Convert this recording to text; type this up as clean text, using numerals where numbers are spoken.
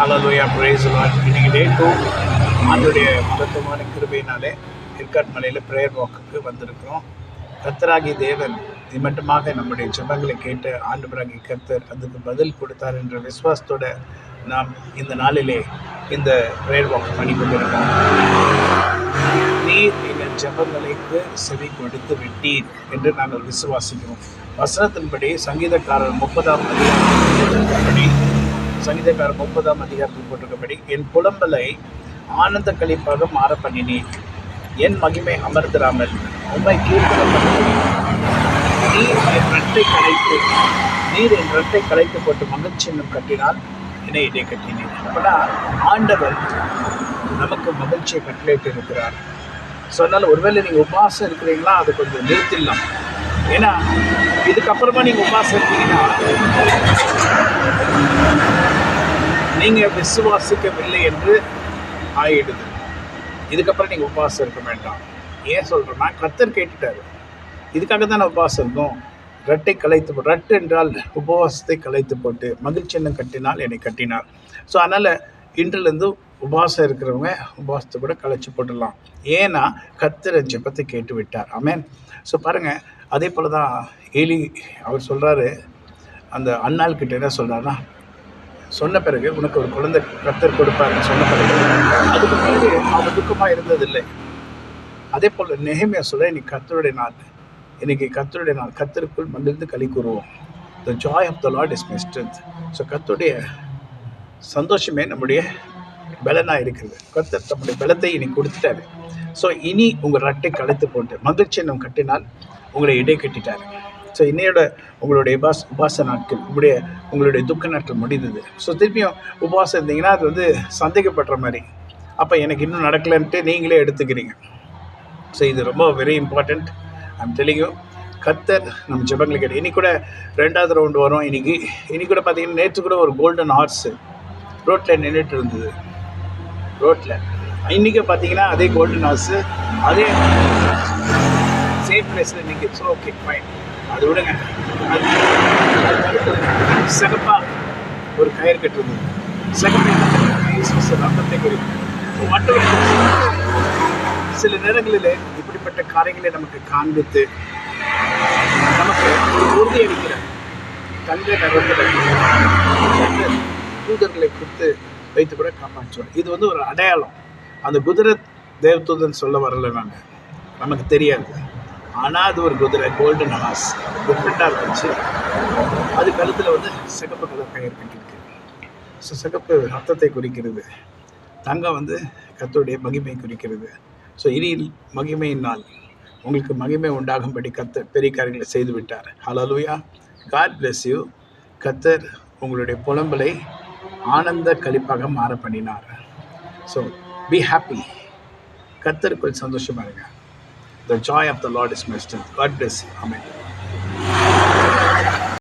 Hallelujah, praise the Lord. இன்னைக்கு டே 2 ஆண்டுடைய மகத்துவமான கிருபையினாலே ஏற்காடு மலையில் ப்ரேயர் வாக்குக்கு வந்திருக்கிறோம். கர்த்தராகிய தேவன் நிமித்தமாக நம்முடைய ஜெபங்களை கேட்டு ஆண்டவராகிய கர்த்தர் அதுக்கு பதில் கொடுத்தார் என்ற விசுவாசத்தோட நாம் இந்த நாளிலே இந்த ப்ரேயர் வாக்கு பண்ணி கொண்டிருக்கோம். நீர் எங்கள் ஜெபங்களுக்கு செவி கொடுத்து விட்டீர் என்று நாங்கள் விசுவாசிக்கிறோம். வசனத்தின்படி சங்கீதக்காரர் 30ஆம் அதிகாரத்தில் போட்டிருக்கபடி என் புலம்பலை ஆனந்த களிப்பாக மாற பண்ணினேன், என் மகிமை அமர்ந்திராமல் உண்மை கீர்த்தனம் பண்ணுகிறேன். நீர் என் இரட்டை கலைத்து போட்டு மகிழ்ச்சி என்னும் கட்டினால் என்னை இடை கட்டினேன். அப்படின்னா ஆண்டவர் நமக்கு மகிழ்ச்சியை கட்டளையிட்டு இருக்கிறார். சொன்னாலும் ஒருவேளை நீங்கள் உபவாசம் இருக்கிறீங்களா, அதை கொஞ்சம் நிறுத்திடலாம். ஏன்னா இதுக்கப்புறமா நீங்கள் உபவாசம் இருக்கீங்கன்னா நீங்கள் விசுவாசிக்கவில்லை என்று ஆயிடுது. இதுக்கப்புறம் நீங்கள் உபவாசம் இருக்க வேண்டாம். ஏன் சொல்கிறேன்னா, கர்த்தர் கேட்டுட்டார். இதுக்காக தான் நான் உபவாசம் இருந்தோம். ரட்டை கலைத்து போட்டு, ரட்டு என்றால் உபவாசத்தை கலைத்து போட்டு மகிழ்ச்சி என்னும் கட்டினால் என்னை கட்டினார். ஸோ அதனால் இன்றிலிருந்து உபவாசம் இருக்கிறவங்க உபவாசத்தை கூட கலைச்சி போட்டுடலாம். ஏன்னா கர்த்தர் ஜெபத்தை கேட்டு விட்டார். ஆமென். ஸோ பாருங்கள், அதே போல் தான் ஏலி அவர் சொல்கிறாரு, அந்த அன்னாள் கிட்ட என்ன சொல்கிறாருன்னா, சொன்ன பிறகு உனக்கு ஒரு குழந்தை கர்த்தர் கொடுப்பாருன்னு சொன்ன பிறகு அதுக்கு பிறகு அவன் துக்கமாக இருந்ததில்லை. அதே போல் நெகேமியா சொல்ல, இன்னைக்கு கர்த்தருடைய நாள், இன்னைக்கு கர்த்தருடைய நாள், கர்த்தருக்குள் மகிழ்ந்து களி கூறுவோம். The joy of the Lord is my strength. So கர்த்தருடைய சந்தோஷமே நம்முடைய பலனாக இருக்கிறது. கர்த்தர் நம்முடைய பலத்தை இன்னைக்கு கொடுத்துட்டாரு. ஸோ இனி உங்கள் ரட்டை கலைத்து போட்டு மகிழ்ச்சி நம்ம கட்டினால் உங்களை இடை கட்டிட்டாரு. ஸோ இன்னையோட உங்களுடைய உபாச நாட்கள், உங்களுடைய துக்க நாட்கள் முடிந்தது. ஸோ திருப்பியும் உபவாசம் இருந்தீங்கன்னா அது வந்து சந்தேகப்படுற மாதிரி, அப்போ எனக்கு இன்னும் நடக்கலைன்ட்டு நீங்களே எடுத்துக்கிறீங்க. ஸோ இது ரொம்ப very important. I'm telling you, கர்த்தர் நம்ம ஜெபங்களை கேட்டு இன்னைக்கு கூட 2வது ரவுண்டு வரும். இன்னைக்கு கூட பார்த்தீங்கன்னா, நேற்று கூட ஒரு கோல்டன் ஹார்ஸ் ரோட்டில் நின்றுட்டு இருந்தது. ரோட்டில் இன்றைக்கி பார்த்தீங்கன்னா அதே கோல்டன் ஹார்ஸு அதே சேஃப் பிளேஸில் நிற்கி. ஸோ ஓகே ஃபைன், அது விடுங்க. அது சிறப்பாக ஒரு கயிறு கட்டுறது, சிறப்பத்தை குறிக்கும். சில நேரங்களில் இப்படிப்பட்ட காரியங்களை நமக்கு காண்பித்து நமக்கு உறுதி அளிக்கிற தங்க நிறத்தில் தூதர்களை கொடுத்து வைத்து கூட காப்பாற்றுவோம். இது வந்து ஒரு அடையாளம். அந்த குதிரை தேவதூதன் சொல்ல வரல, நாங்கள் நமக்கு தெரியாது. ஆனால் அது ஒரு குதிரை, கோல்டன் ஹார்ஸ், டிஃப்ரெண்டாக இருந்துச்சு. அது கழுத்தில் வந்து சிகப்பு கலர் கயிறு கட்டியிருக்கு. ஸோ சிகப்பு ரத்தத்தை குறிக்கிறது, தங்கம் வந்து கர்த்தருடைய மகிமை குறிக்கிறது. ஸோ இனி மகிமையின் நாள், உங்களுக்கு மகிமை உண்டாகும்படி கர்த்தர் பெரிய காரியங்களை செய்து விட்டார். ஹல்லேலூயா, காட் பிளஸ் யூ. கர்த்தர் உங்களுடைய புலம்பலை ஆனந்த களிப்பாக மாற பண்ணினார். ஸோ பி ஹாப்பி, கர்த்தருக்குள் சந்தோஷமாக இருங்க. The joy of the Lord is my strength. God bless you. Amen.